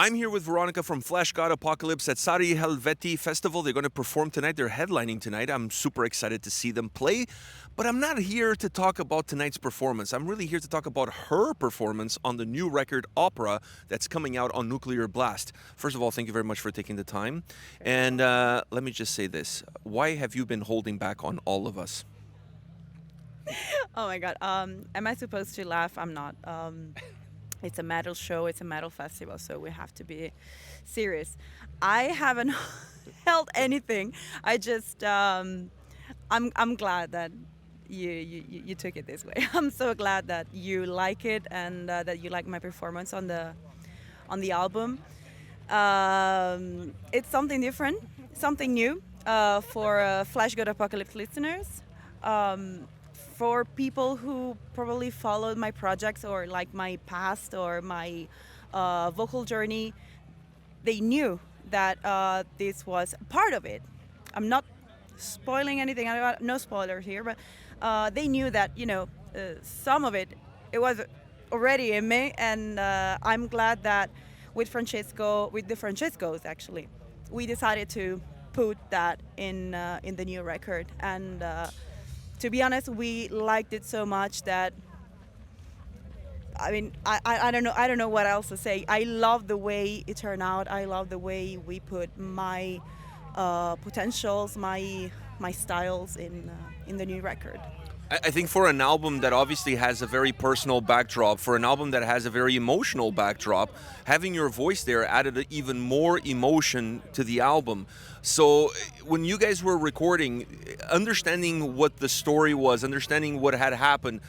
I'm here with Veronica from Fleshgod Apocalypse at Sari Helveti Festival. They're going to perform tonight. They're headlining tonight. I'm super excited to see them play. But I'm not here to talk about tonight's performance. I'm really here to talk about her performance on the new record Opera that's coming out on Nuclear Blast. First of all, thank you very much for taking the time. And let me just say this. Why have you been holding back on all of us? Oh my God. Am I supposed to laugh? I'm not. It's a metal show. It's a metal festival, so we have to be serious. I haven't held anything. I just. I'm glad that you took it this way. I'm so glad that you like it and that you like my performance on the album. It's something different, something new for Fleshgod Apocalypse listeners. For people who probably followed my projects or like my past or my vocal journey, they knew that this was part of it. I'm not spoiling anything. No spoilers here, but they knew that some of it was already in me, and I'm glad that with the Francescos actually, we decided to put that in the new record and. To be honest, we liked it so much that I don't know what else to say. I love the way it turned out. I love the way we put my potentials, my styles in the new record. I think for an album that obviously has a very personal backdrop, for an album that has a very emotional backdrop, having your voice there added even more emotion to the album. So when you guys were recording, understanding what the story was, understanding what had happened,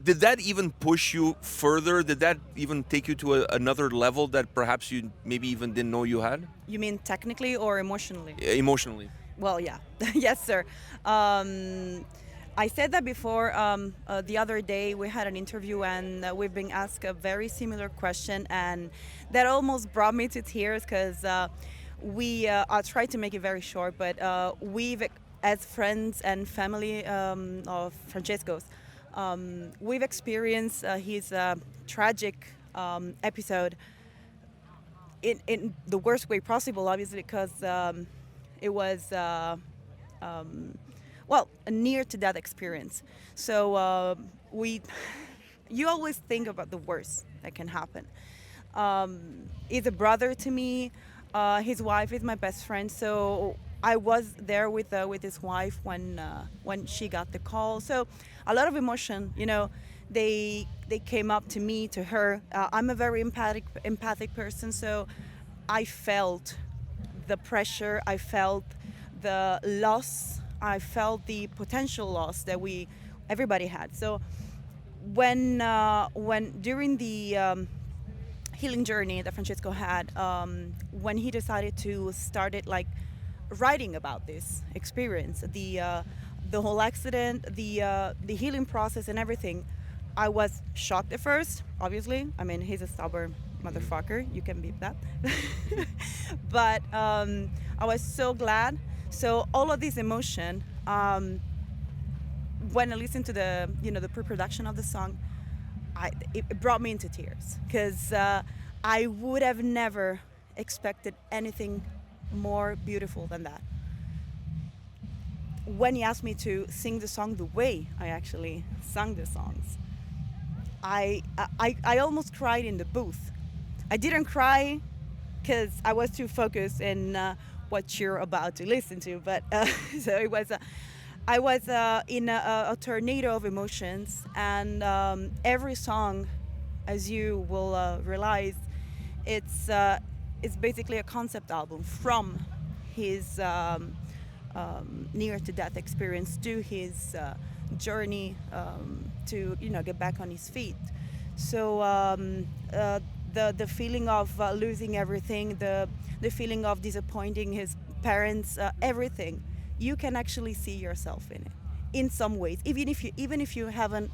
did that even push you further? Did that even take you to another level that perhaps you maybe even didn't know you had? You mean technically or emotionally? Emotionally. Well, yeah. Yes, sir. I said that before. The other day we had an interview and we've been asked a very similar question, and that almost brought me to tears because I'll try to make it very short, but as friends and family of Francesco's, we've experienced his tragic episode in the worst way possible, obviously, because it was. Well, a near to death experience. So you always think about the worst that can happen. He's a brother to me. His wife is my best friend. So I was there with his wife when she got the call. So a lot of emotion. They came up to me, to her. I'm a very empathic person. So I felt the pressure. I felt the loss. I felt the potential loss that everybody had. So when during the healing journey that Francesco had, when he decided to start it, like writing about this experience, the whole accident, the healing process and everything, I was shocked at first. Obviously, I mean, he's a stubborn motherfucker. You can beat that. But I was so glad. So all of this emotion, when I listened to the pre-production of the song, it brought me into tears because I would have never expected anything more beautiful than that. When he asked me to sing the song the way I actually sang the songs, I almost cried in the booth. I didn't cry because I was too focused in what you're about to listen to, but so it was. I was in a tornado of emotions, and every song, as you will realize, it's basically a concept album from his near to death experience to his journey to get back on his feet. So the feeling of losing everything, the feeling of disappointing his parents, everything, you can actually see yourself in it in some ways, even if you haven't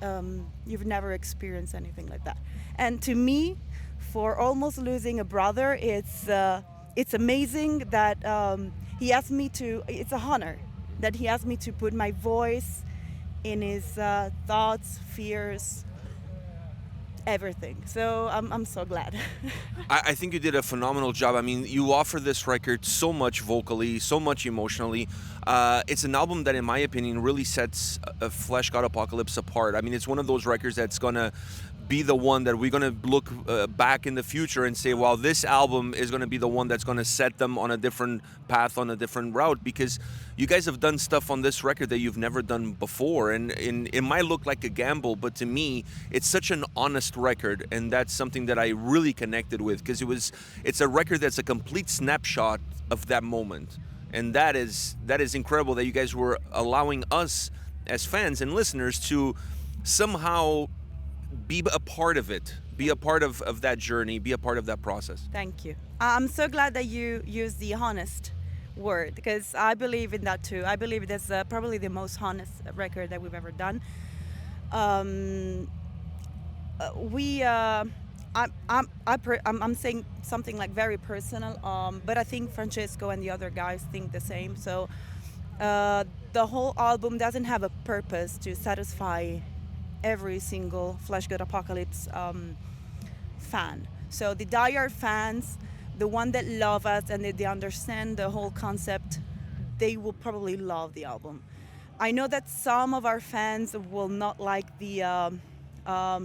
you've never experienced anything like that. And to me, for almost losing a brother, it's amazing that he asked me to. It's an honor that he asked me to put my voice in his thoughts, fears, everything. So I'm so glad. I think you did a phenomenal job. I mean, you offer this record so much vocally, so much emotionally. It's an album that, in my opinion, really sets Fleshgod Apocalypse apart. I mean, it's one of those records that's gonna be the one that we're gonna look back in the future and say, "Wow, this album is gonna be the one that's gonna set them on a different path, on a different route." Because you guys have done stuff on this record that you've never done before, and it might look like a gamble, but to me, it's such an honest record, and that's something that I really connected with because it's a record that's a complete snapshot of that moment, and that is incredible that you guys were allowing us as fans and listeners to somehow be a part of it, be a part of that journey, be a part of that process. Thank you. I'm so glad that you used the honest word because I believe in that too. I believe that's probably the most honest record that we've ever done. I'm saying something like very personal, but I think Francesco and the other guys think the same. So the whole album doesn't have a purpose to satisfy every single Fleshgod Apocalypse fan. So the diehard fans, the one that love us and they understand the whole concept, they will probably love the album. I know that some of our fans will not like the, I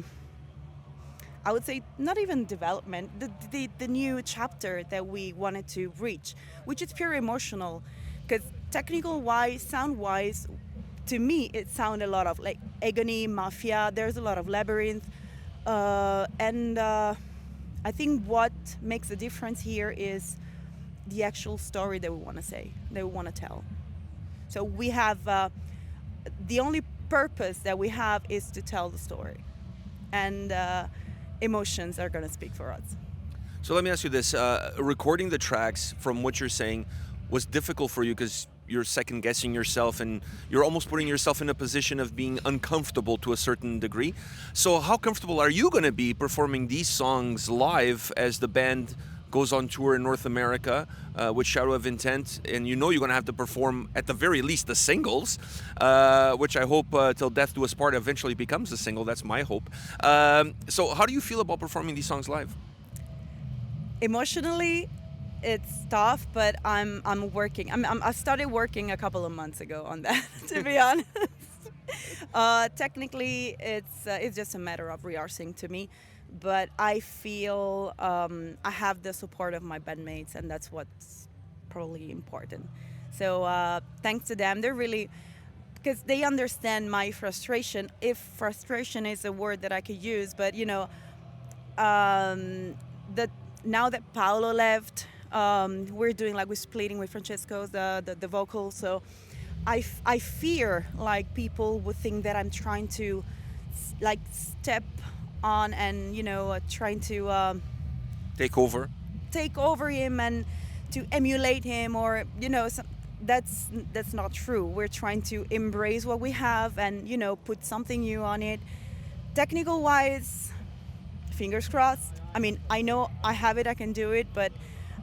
would say, not even development, the new chapter that we wanted to reach, which is pure emotional, because technical-wise, sound-wise, to me, it sounded a lot of like Agony, Mafia. There's a lot of Labyrinth, and I think what makes the difference here is the actual story that we want to say, that we want to tell. So we have the only purpose that we have is to tell the story, and emotions are going to speak for us. So let me ask you this: recording the tracks, from what you're saying, was difficult for you because you're second guessing yourself and you're almost putting yourself in a position of being uncomfortable to a certain degree. So how comfortable are you going to be performing these songs live as the band goes on tour in North America with Shadow of Intent, and you know you're going to have to perform at the very least the singles, which I hope Till Death Do Us Part eventually becomes a single. That's my hope. So how do you feel about performing these songs live? Emotionally, it's tough, but I'm working. I started working a couple of months ago on that, to be honest. Technically, it's just a matter of rehearsing to me, but I feel I have the support of my bandmates, and that's what's probably important. So thanks to them, they're really, because they understand my frustration. If frustration is a word that I could use, but you know, that now that Paolo left. We're splitting with Francesco the vocals, so I fear like people would think that I'm trying to like step on and trying to take over him and to emulate him, or that's not true. We're trying to embrace what we have and put something new on it. Technical wise, fingers crossed. I mean, I know I have it, I can do it, but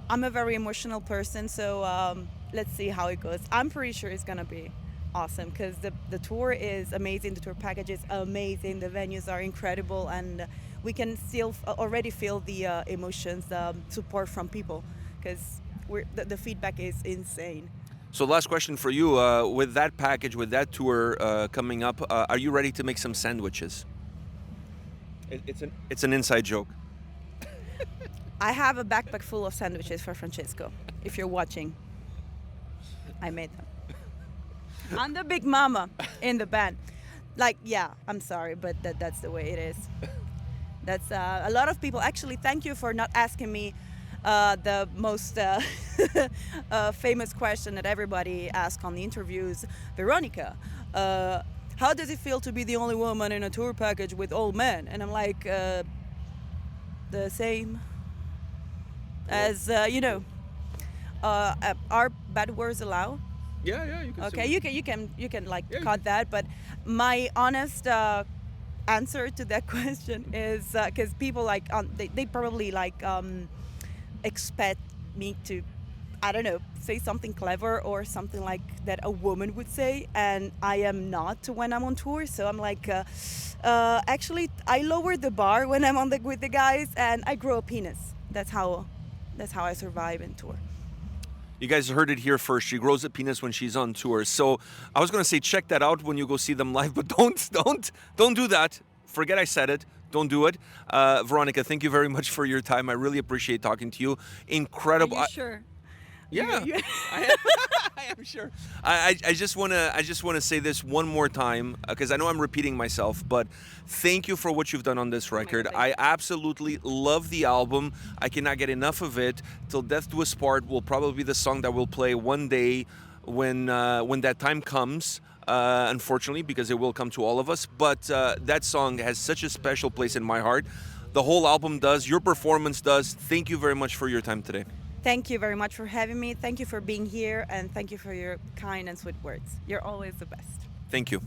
I'm a very emotional person, so let's see how it goes. I'm pretty sure it's gonna be awesome because the tour is amazing, the tour package is amazing, the venues are incredible, and we can still already feel the emotions, the support from people, because the feedback is insane. So last question for you, with that package, with that tour coming up, are you ready to make some sandwiches? It's an inside joke. I have a backpack full of sandwiches for Francesco. If you're watching, I made them. I'm the big mama in the band. Like, yeah, I'm sorry, but that's the way it is. That's a lot of people. Actually, thank you for not asking me the most famous question that everybody asks on the interviews. Veronica, how does it feel to be the only woman in a tour package with all men? And I'm like, the same. As are bad words allowed? Yeah, you can. Okay, you can like cut that. But my honest answer to that question is because people like they probably like expect me to I don't know, say something clever or something like that a woman would say, and I am not when I'm on tour. So I'm like, actually, I lower the bar when I'm with the guys, and I grow a penis. That's how I survive in tour. You guys heard it here first. She grows a penis when she's on tour. So I was gonna say check that out when you go see them live, but don't do that. Forget I said it. Don't do it. Veronica, thank you very much for your time. I really appreciate talking to you. Incredible. Are you sure? Yeah, I am sure. I just wanna say this one more time because I know I'm repeating myself, but thank you for what you've done on this record. I absolutely love the album. I cannot get enough of it. Till Death Do Us Part will probably be the song that we'll play one day when that time comes. Unfortunately, because it will come to all of us. But that song has such a special place in my heart. The whole album does. Your performance does. Thank you very much for your time today. Thank you very much for having me. Thank you for being here, and thank you for your kind and sweet words. You're always the best. Thank you.